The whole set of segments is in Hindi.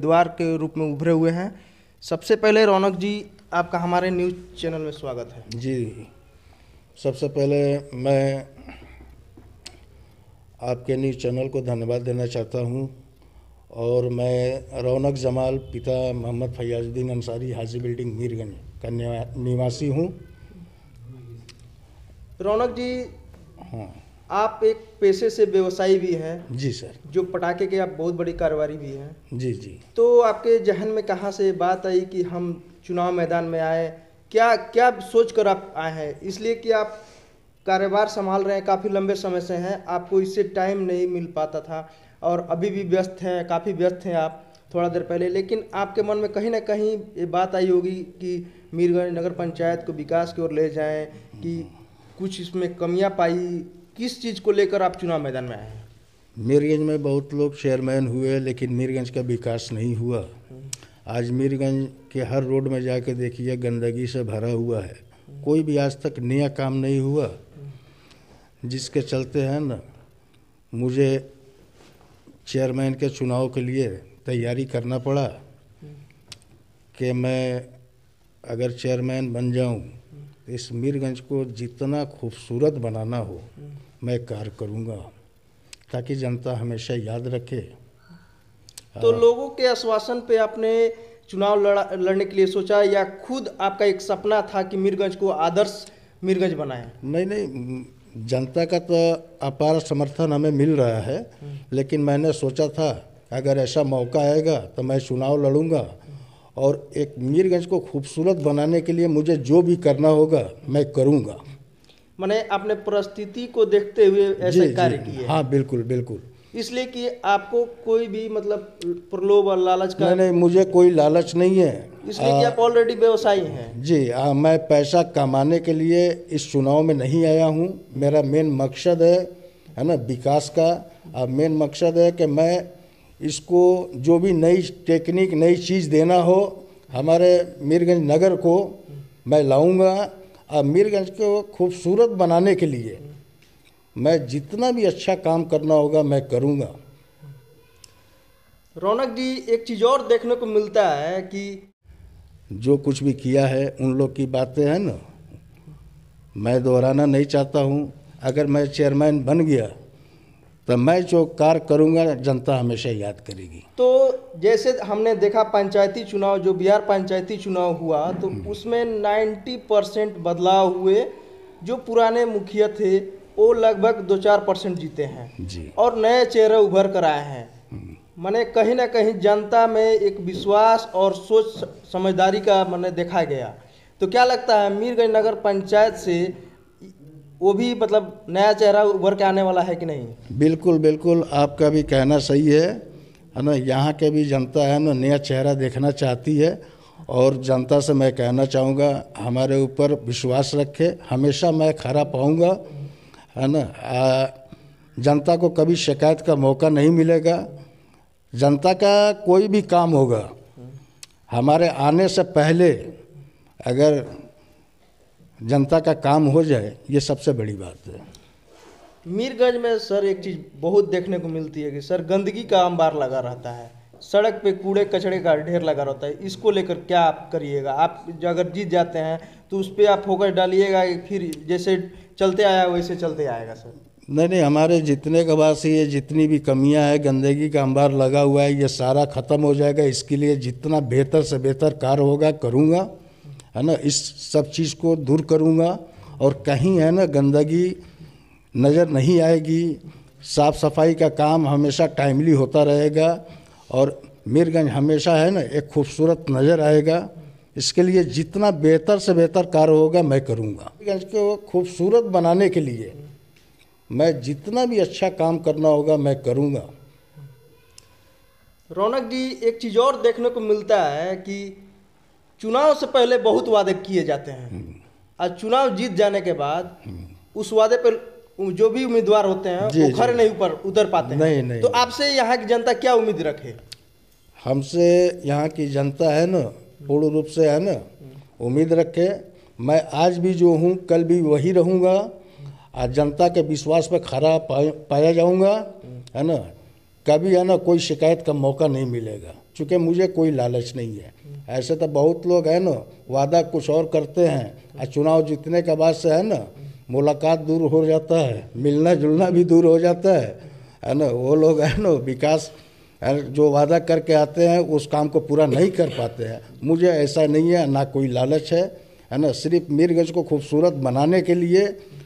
उम्मीदवार के रूप में उभरे हुए हैं। सबसे पहले रौनक जी, आपका हमारे न्यूज़ चैनल में स्वागत है। जी, सबसे पहले मैं आपके न्यूज़ चैनल को धन्यवाद देना चाहता हूं और मैं रौनक जमाल पिता मोहम्मद फैयाजुद्दीन अंसारी हाजी बिल्डिंग मीरगंज का निवासी हूं। रौनक जी, हाँ आप एक पेशे से व्यवसायी भी हैं। जी सर। जो पटाखे के आप बहुत बड़ी कारोबारी भी हैं। जी जी। तो आपके जहन में कहाँ से बात आई कि हम चुनाव मैदान में आए? क्या क्या सोच कर आप आए हैं? इसलिए कि आप कारोबार संभाल रहे हैं, काफ़ी लंबे समय से हैं, आपको इससे टाइम नहीं मिल पाता था और अभी भी व्यस्त हैं, काफ़ी व्यस्त हैं आप थोड़ा देर पहले। लेकिन आपके मन में कहीं ना कहीं ये बात आई होगी कि मीरगंज नगर पंचायत को विकास की ओर ले जाएं, कि कुछ इसमें कमियां पाई। किस चीज़ को लेकर आप चुनाव मैदान में आए हैं? मीरगंज में बहुत लोग चेयरमैन हुए लेकिन मीरगंज का विकास नहीं हुआ। आज मीरगंज के हर रोड में जाके देखिए गंदगी से भरा हुआ है, कोई भी आज तक नया काम नहीं हुआ, जिसके चलते हैं ना मुझे चेयरमैन के चुनाव के लिए तैयारी करना पड़ा कि मैं अगर चेयरमैन बन जाऊं तो इस मीरगंज को जितना खूबसूरत बनाना हो मैं कार्य करूंगा ताकि जनता हमेशा याद रखे। तो लोगों के आश्वासन पे आपने चुनाव लड़ने के लिए सोचा, या खुद आपका एक सपना था कि मीरगंज को आदर्श मीरगंज बनाएं? नहीं, जनता का तो अपार समर्थन हमें मिल रहा है, लेकिन मैंने सोचा था अगर ऐसा मौका आएगा तो मैं चुनाव लड़ूंगा और एक मीरगंज को खूबसूरत बनाने के लिए मुझे जो भी करना होगा मैं करूंगा। मैंने अपने परिस्थिति को देखते हुए ऐसे कार्य किए? हाँ बिल्कुल बिल्कुल। इसलिए कि आपको कोई भी मतलब प्रलोभ और लालच का? नहीं, मुझे कोई लालच नहीं है। इसलिए कि आप ऑलरेडी व्यवसायी हैं। जी मैं पैसा कमाने के लिए इस चुनाव में नहीं आया हूँ। मेरा मेन मकसद है ना विकास का। अब मेन मकसद है कि मैं इसको जो भी नई टेक्निक नई चीज़ देना हो हमारे मीरगंज नगर को मैं लाऊंगा। अब मीरगंज को खूबसूरत बनाने के लिए मैं जितना भी अच्छा काम करना होगा मैं करूंगा। रौनक जी, एक चीज़ और देखने को मिलता है कि जो कुछ भी किया है उन लोग की बातें हैं ना, मैं दोहराना नहीं चाहता हूं। अगर मैं चेयरमैन बन गया तो मैं जो कार्य करूंगा जनता हमेशा याद करेगी। तो जैसे हमने देखा पंचायती चुनाव, जो बिहार पंचायती चुनाव हुआ, तो उसमें 90% बदलाव हुए। जो पुराने मुखिया थे वो लगभग 2-4% जीते हैं जी। और नए चेहरे उभर कर आए हैं। माने कहीं ना कहीं जनता में एक विश्वास और सोच समझदारी का मैंने देखा गया। तो क्या लगता है मीरगंज नगर पंचायत से वो भी मतलब नया चेहरा उभर के आने वाला है कि नहीं? बिल्कुल बिल्कुल, आपका भी कहना सही है ना। यहाँ के भी जनता है ना नया चेहरा देखना चाहती है और जनता से मैं कहना चाहूँगा हमारे ऊपर विश्वास रखे, हमेशा मैं खरा पाऊँगा है ना। जनता को कभी शिकायत का मौका नहीं मिलेगा। जनता का कोई भी काम होगा हमारे आने से पहले अगर जनता का काम हो जाए, ये सबसे बड़ी बात है। मीरगंज में सर एक चीज़ बहुत देखने को मिलती है कि सर गंदगी का अंबार लगा रहता है, सड़क पे कूड़े कचड़े का ढेर लगा रहता है। इसको लेकर क्या आप करिएगा? आप अगर जीत जाते हैं तो उस पर आप फोकस डालिएगा, फिर जैसे चलते आया वैसे चलते आएगा सर? नहीं, हमारे जितने के पास ये जितनी भी कमियां हैं, गंदगी का अंबार लगा हुआ है, ये सारा ख़त्म हो जाएगा। इसके लिए जितना बेहतर से बेहतर कार्य होगा करूँगा है ना। इस सब चीज़ को दूर करूँगा और कहीं है ना गंदगी नज़र नहीं आएगी। साफ़ सफाई का काम हमेशा टाइमली होता रहेगा और मीरगंज हमेशा है ना एक खूबसूरत नज़र आएगा। इसके लिए जितना बेहतर से बेहतर कार्य होगा मैं करूँगा। मीरगंज को खूबसूरत बनाने के लिए मैं जितना भी अच्छा काम करना होगा मैं करूँगा। रौनक जी, एक चीज़ और देखने को मिलता है कि चुनाव से पहले बहुत वादे किए जाते हैं और चुनाव जीत जाने के बाद उस वादे पर जो भी उम्मीदवार होते हैं वो खरे नहीं ऊपर उतर पाते हैं। नहीं। तो आपसे यहाँ की जनता क्या उम्मीद रखे? हमसे यहाँ की जनता है ना पूर्ण रूप से है ना उम्मीद रखे। मैं आज भी जो हूँ कल भी वही रहूँगा और जनता के विश्वास पर खरा पाया जाऊँगा है ना। कभी है ना कोई शिकायत का मौका नहीं मिलेगा। चूँकि मुझे कोई लालच नहीं है। ऐसे तो बहुत लोग हैं ना, वादा कुछ और करते हैं और चुनाव जीतने के बाद से है ना मुलाकात दूर हो जाता है, मिलना जुलना भी दूर हो जाता है ना। वो लोग है ना विकास जो वादा करके आते हैं उस काम को पूरा नहीं कर पाते हैं। मुझे ऐसा नहीं है, ना कोई लालच है ना। सिर्फ मीरगंज को खूबसूरत बनाने के लिए,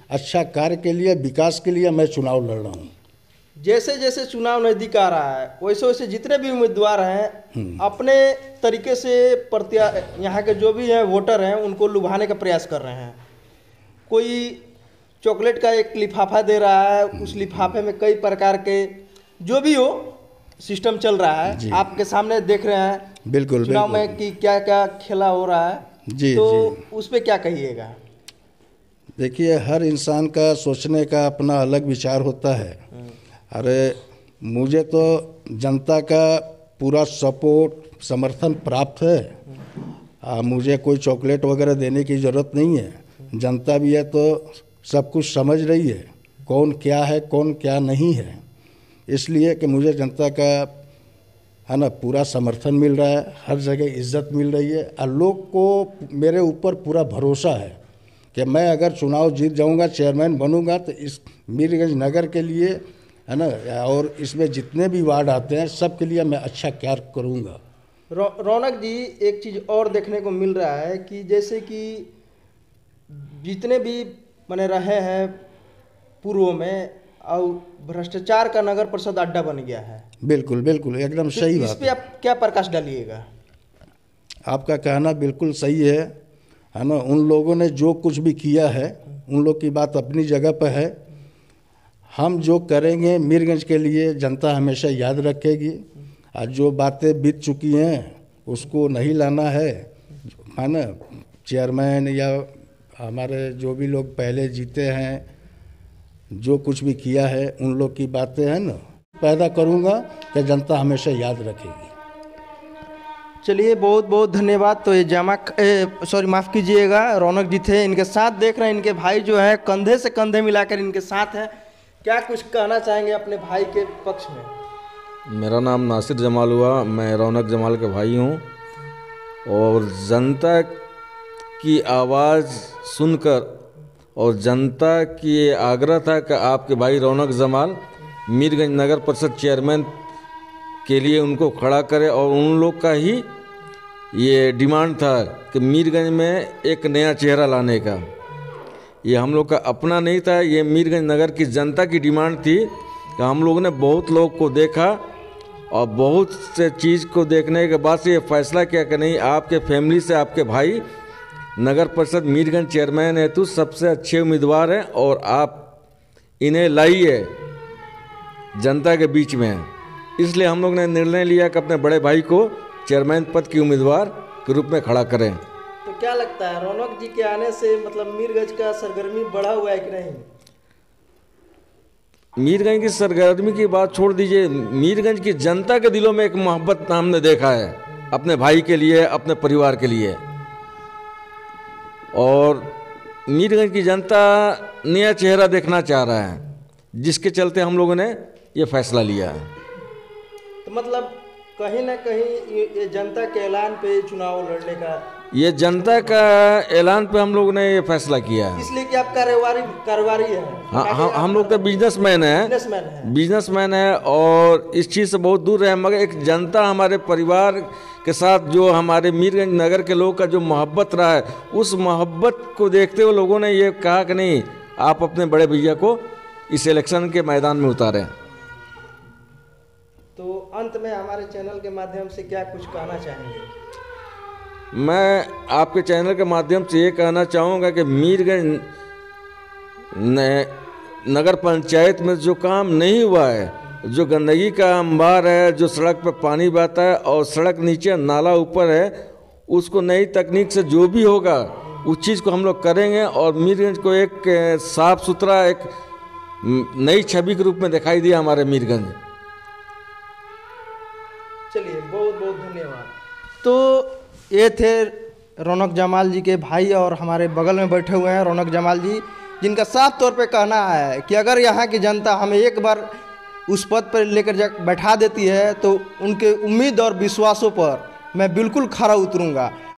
अच्छा कार्य के लिए, विकास के लिए मैं चुनाव लड़ रहा हूँ। जैसे जैसे चुनाव नज़दीक आ रहा है वैसे वैसे जितने भी उम्मीदवार हैं अपने तरीके से यहाँ के जो भी हैं वोटर हैं उनको लुभाने का प्रयास कर रहे हैं। कोई चॉकलेट का एक लिफाफा दे रहा है, उस लिफाफे में कई प्रकार के जो भी हो सिस्टम चल रहा है, आपके सामने देख रहे हैं बिल्कुल चुनाव में कि क्या क्या खेला हो रहा है। जी तो जी। उस पर क्या कहिएगा? देखिए, हर इंसान का सोचने का अपना अलग विचार होता है। अरे मुझे तो जनता का पूरा सपोर्ट समर्थन प्राप्त है। मुझे कोई चॉकलेट वगैरह देने की ज़रूरत नहीं है। जनता भी है तो सब कुछ समझ रही है कौन क्या है कौन क्या नहीं है, इसलिए कि मुझे जनता का है ना पूरा समर्थन मिल रहा है, हर जगह इज्जत मिल रही है और लोग को मेरे ऊपर पूरा भरोसा है कि मैं अगर चुनाव जीत जाऊंगा, चेयरमैन बनूंगा तो इस मीरगंज नगर के लिए है ना और इसमें जितने भी वार्ड आते हैं सब के लिए मैं अच्छा कार्य करूंगा। रौनक जी, एक चीज़ और देखने को मिल रहा है कि जैसे कि जितने भी बने रहे हैं पूर्व में और भ्रष्टाचार का नगर परिषद अड्डा बन गया है। बिल्कुल बिल्कुल, एकदम सही बात। इस पे आप क्या प्रकाश डालिएगा? आपका कहना बिल्कुल सही है ना। उन लोगों ने जो कुछ भी किया है उन लोग की बात अपनी जगह पर है। हम जो करेंगे मीरगंज के लिए जनता हमेशा याद रखेगी और जो बातें बीत चुकी हैं उसको नहीं लाना है ना। चेयरमैन या हमारे जो भी लोग पहले जीते हैं जो कुछ भी किया है उन लोग की बातें हैं ना पैदा करूंगा कि जनता हमेशा याद रखेगी। चलिए, बहुत बहुत धन्यवाद। तो ये माफ़ कीजिएगा, रौनक जी थे, इनके साथ देख रहे हैं इनके भाई जो है कंधे से कंधे मिलाकर इनके साथ हैं। क्या कुछ कहना चाहेंगे अपने भाई के पक्ष में? मेरा नाम नासिर जमाल हुआ, मैं रौनक जमाल के भाई हूँ और जनता की आवाज़ सुनकर और जनता की ये आग्रह था कि आपके भाई रौनक जमाल मीरगंज नगर परिषद चेयरमैन के लिए उनको खड़ा करे और उन लोग का ही ये डिमांड था कि मीरगंज में एक नया चेहरा लाने का। ये हम लोग का अपना नहीं था, ये मीरगंज नगर की जनता की डिमांड थी कि हम लोगों ने बहुत लोग को देखा और बहुत से चीज़ को देखने के बाद से ये फैसला किया कि नहीं, आपके फैमिली से आपके भाई नगर परिषद मीरगंज चेयरमैन हेतु सबसे अच्छे उम्मीदवार हैं और आप इन्हें लाइए जनता के बीच में। इसलिए हम लोग ने निर्णय लिया कि अपने बड़े भाई को चेयरमैन पद की उम्मीदवार के रूप में खड़ा करें। तो क्या लगता है रौनक जी के आने से मतलब मीरगंज का सरगर्मी बढ़ा हुआ है कि नहीं? मीरगंज की सरगर्मी की बात छोड़ दीजिए, मीरगंज की जनता के दिलों में एक मोहब्बत हमने देखा है अपने भाई के लिए, अपने परिवार के लिए। और मीरगंज की जनता नया चेहरा देखना चाह रहा है, जिसके चलते हम लोगों ने ये फैसला लिया है। तो मतलब कहीं ना कहीं ये जनता के ऐलान पे चुनाव लड़ने का, ये जनता का ऐलान पे हम लोगों ने ये फैसला किया है। इसलिए कि आप कारोबारी है। हाँ, हम लोग तो बिजनेसमैन है और इस चीज़ से बहुत दूर है, मगर एक जनता हमारे परिवार के साथ जो हमारे मीरगंज नगर के लोग का जो मोहब्बत रहा है, उस मोहब्बत को देखते हुए लोगों ने ये कहा कि नहीं, आप अपने बड़े भैया को इस इलेक्शन के मैदान में उतारें। तो अंत में हमारे चैनल के माध्यम से क्या कुछ कहना चाहेंगे? मैं आपके चैनल के माध्यम से ये कहना चाहूँगा कि मीरगंज नगर पंचायत में जो काम नहीं हुआ है, जो गंदगी का अंबार है, जो सड़क पर पानी बहता है और सड़क नीचे नाला ऊपर है, उसको नई तकनीक से जो भी होगा उस चीज़ को हम लोग करेंगे और मीरगंज को एक साफ सुथरा एक नई छवि के रूप में दिखाई दिया हमारे मीरगंज। चलिए, बहुत बहुत धन्यवाद। तो ये थे रौनक जमाल जी के भाई और हमारे बगल में बैठे हुए हैं रौनक जमाल जी, जिनका साफ तौर पे कहना है कि अगर यहाँ की जनता हमें एक बार उस पद पर लेकर जा बैठा देती है तो उनके उम्मीद और विश्वासों पर मैं बिल्कुल खरा उतरूँगा।